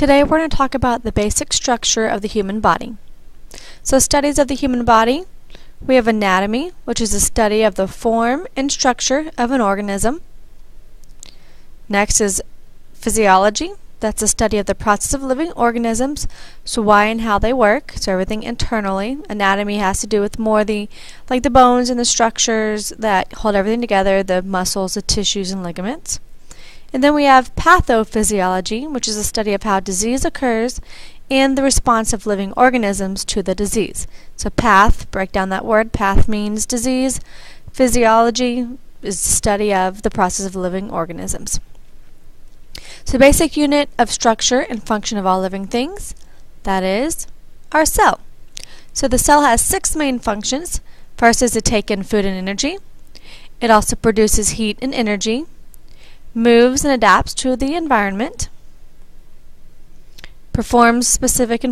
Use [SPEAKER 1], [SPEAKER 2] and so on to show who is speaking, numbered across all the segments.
[SPEAKER 1] Today we're going to talk about the basic structure of the human body. So studies of the human body, we have anatomy, which is a study of the form and structure of an organism. Next is physiology. That's a study of the process of living organisms, so why and how they work, so everything internally. Anatomy has to do with more the bones and the structures that hold everything together, the muscles, the tissues, and ligaments. And then we have pathophysiology, which is a study of how disease occurs and the response of living organisms to the disease. So path, break down that word, path means disease. Physiology is the study of the process of living organisms. So basic unit of structure and function of all living things, that is our cell. So the cell has 6 main functions. First is to take in food and energy. It also produces heat and energy, moves and adapts to the environment, performs specific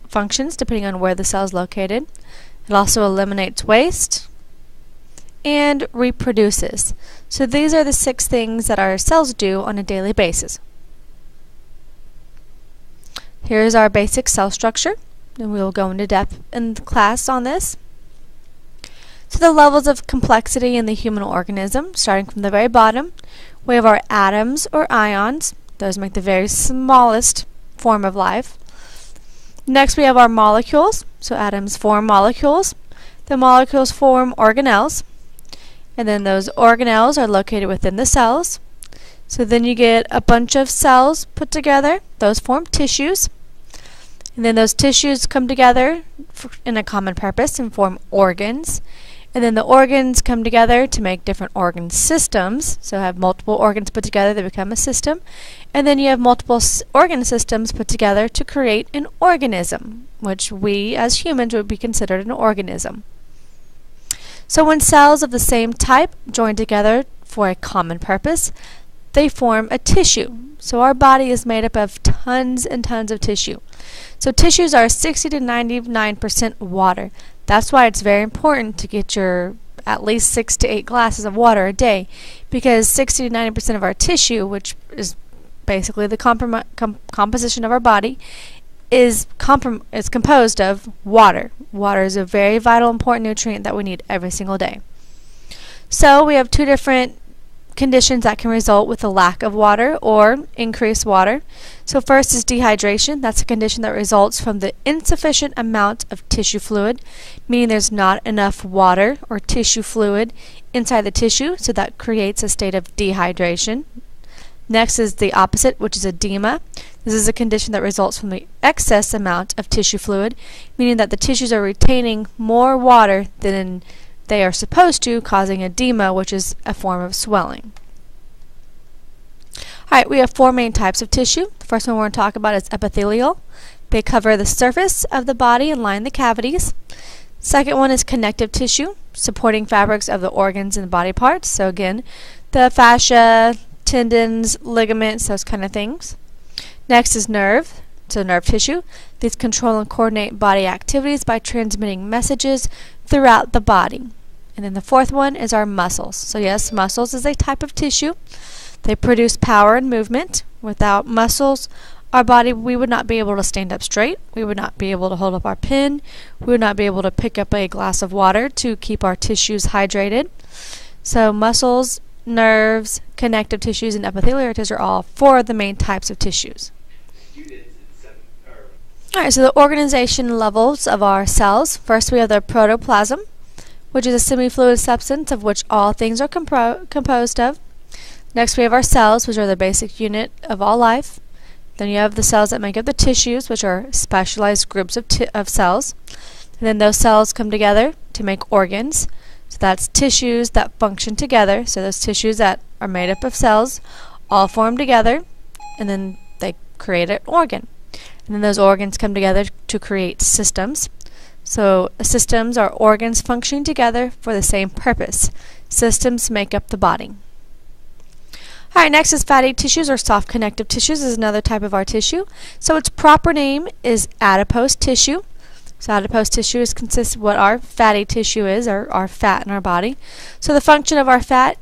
[SPEAKER 1] functions depending on where the cell is located. It also eliminates waste and reproduces. So these are the 6 things that our cells do on a daily basis. Here's our basic cell structure, and we will go into depth in class on this. So the levels of complexity in the human organism, starting from the very bottom, we have our atoms or ions. Those make the very smallest form of life. Next we have our molecules. So atoms form molecules. The molecules form organelles. And then those organelles are located within the cells. So then you get a bunch of cells put together. Those form tissues. And then those tissues come together in a common purpose and form organs. And then the organs come together to make different organ systems. So have multiple organs put together, they become a system. And then you have multiple organ systems put together to create an organism, which we as humans would be considered an organism. So when cells of the same type join together for a common purpose, they form a tissue. So our body is made up of tons and tons of tissue. So tissues are 60 to 99% water. That's why it's very important to get your at least 6 to 8 glasses of water a day, because 60 to 90% of our tissue, which is basically the composition of our body, is composed of water. Water is a very vital, important nutrient that we need every single day. So we have 2 different conditions that can result with a lack of water or increased water. So first is dehydration. That's a condition that results from the insufficient amount of tissue fluid, meaning there's not enough water or tissue fluid inside the tissue, so that creates a state of dehydration. Next is the opposite, which is edema. This is a condition that results from the excess amount of tissue fluid, meaning that the tissues are retaining more water than they are supposed to, causing edema, which is a form of swelling. Alright, we have 4 main types of tissue. The first one we're going to talk about is epithelial. They cover the surface of the body and line the cavities. Second one is connective tissue, supporting fabrics of the organs and body parts. So again, the fascia, tendons, ligaments, those kind of things. Next is nerve. So nerve tissue. These control and coordinate body activities by transmitting messages throughout the body. And then the fourth one is our muscles. So yes, muscles is a type of tissue. They produce power and movement. Without muscles, our body, we would not be able to stand up straight. We would not be able to hold up our pen. We would not be able to pick up a glass of water to keep our tissues hydrated. So muscles, nerves, connective tissues, and epithelial tissues are all 4 of the main types of tissues. Alright, so the organization levels of our cells. First we have the protoplasm, which is a semi-fluid substance of which all things are composed of. Next we have our cells, which are the basic unit of all life. Then you have the cells that make up the tissues, which are specialized groups of cells. And then those cells come together to make organs. So that's tissues that function together. So those tissues that are made up of cells all form together, and then they create an organ. And then those organs come together to create systems. So systems are organs functioning together for the same purpose. Systems make up the body. Alright, next is fatty tissues or soft connective tissues. This is another type of our tissue. So its proper name is adipose tissue. So adipose tissue consists of what our fatty tissue is, or our fat in our body. So the function of our fat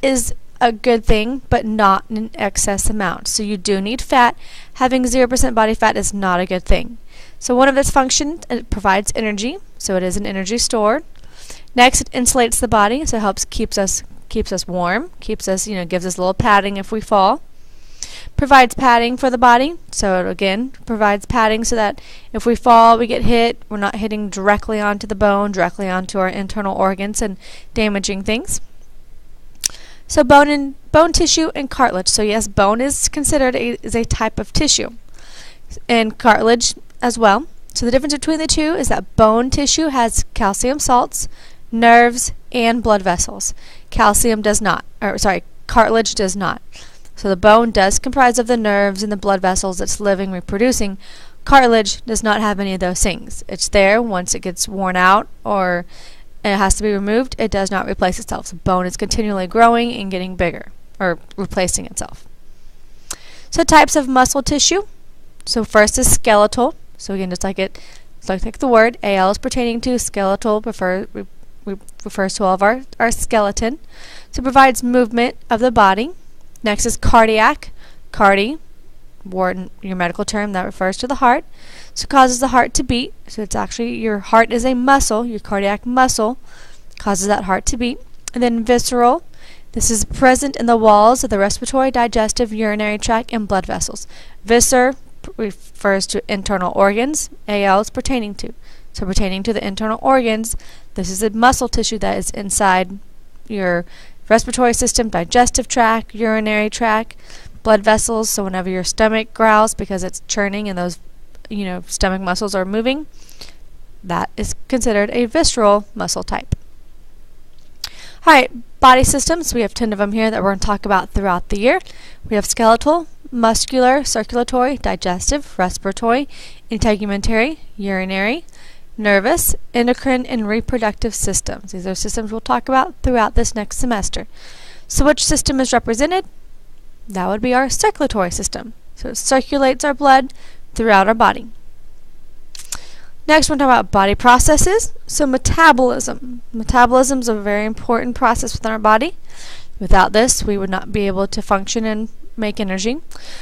[SPEAKER 1] is a good thing, but not in an excess amount. So you do need fat. Having 0% body fat is not a good thing. So one of its functions, it provides energy, so it is an energy store. Next, it insulates the body, so it helps keeps us warm, gives us a little padding if we fall. Provides padding for the body, so it again provides padding so that if we fall, we get hit, we're not hitting directly onto the bone, directly onto our internal organs and damaging things. So bone tissue and cartilage. So yes, bone is considered is a type of tissue, and cartilage as well. So the difference between the two is that bone tissue has calcium salts, nerves, and blood vessels. Calcium does not, cartilage does not. So the bone does comprise of the nerves and the blood vessels that's living, reproducing. Cartilage does not have any of those things. It's there. Once it gets worn out or it has to be removed, it does not replace itself. So bone is continually growing and getting bigger, or replacing itself. So types of muscle tissue. So first is skeletal. So again, just like the word, AL is pertaining to, skeletal refers to all of our skeleton. So it provides movement of the body. Next is cardiac. Cardi, your medical term, that refers to the heart. So it causes the heart to beat. So it's actually, your heart is a muscle, your cardiac muscle causes that heart to beat. And then visceral. This is present in the walls of the respiratory, digestive, urinary tract, and blood vessels. Viscer refers to internal organs. AL is pertaining to. So pertaining to the internal organs, this is a muscle tissue that is inside your respiratory system, digestive tract, urinary tract, blood vessels. So whenever your stomach growls because it's churning and those stomach muscles are moving, that is considered a visceral muscle type. Alright, body systems. We have 10 of them here that we're going to talk about throughout the year. We have skeletal, muscular, circulatory, digestive, respiratory, integumentary, urinary, nervous, endocrine, and reproductive systems. These are systems we'll talk about throughout this next semester. So which system is represented? That would be our circulatory system. So it circulates our blood throughout our body. Next, we're going to talk about body processes. So metabolism. Metabolism is a very important process within our body. Without this, we would not be able to function and make energy.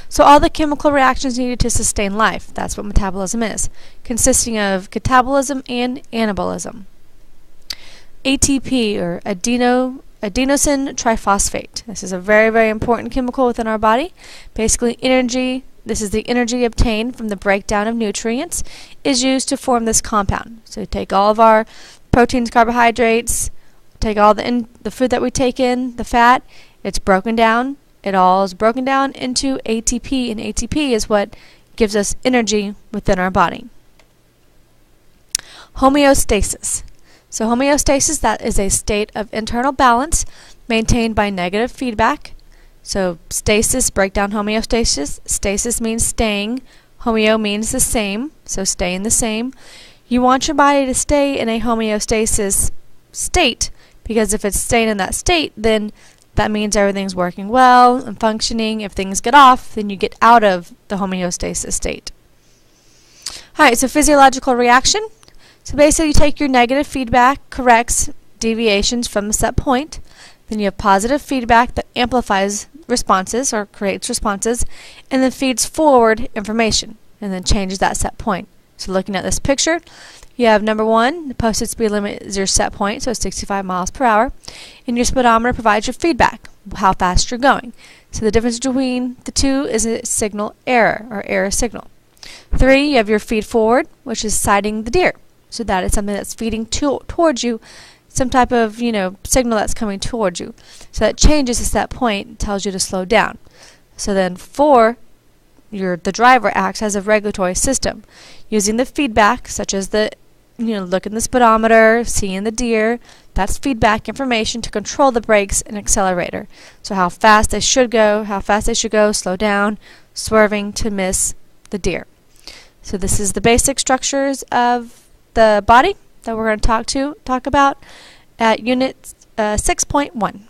[SPEAKER 1] So all the chemical reactions needed to sustain life, that's what metabolism is, consisting of catabolism and anabolism. ATP, or adenosine triphosphate. This is a very, very important chemical within our body. Basically, energy, this is the energy obtained from the breakdown of nutrients, is used to form this compound. So we take all of our proteins, carbohydrates, take all the food that we take in, the fat, it's broken down. It all is broken down into ATP, and ATP is what gives us energy within our body. Homeostasis. So homeostasis, that is a state of internal balance maintained by negative feedback. So stasis, break down homeostasis. Stasis means staying. Homeo means the same, so staying the same. You want your body to stay in a homeostasis state, because if it's staying in that state, then that means everything's working well and functioning. If things get off, then you get out of the homeostasis state. Alright, so physiological reaction. So basically you take your negative feedback, corrects deviations from the set point. Then you have positive feedback that amplifies responses or creates responses, and then feeds forward information and then changes that set point. So looking at this picture, you have number 1, the posted speed limit is your set point, so it's 65 miles per hour. And your speedometer provides your feedback, how fast you're going. So the difference between the two is a signal error, or error signal. 3, you have your feed forward, which is sighting the deer. So that is something that's feeding towards you, some type of signal that's coming towards you. So that changes the set point and tells you to slow down. So then 4, the driver acts as a regulatory system, using the feedback, such as the look in the speedometer, seeing the deer. That's feedback information to control the brakes and accelerator. So how fast they should go, slow down, swerving to miss the deer. So this is the basic structures of the body that we're going to talk about at Unit 6.1.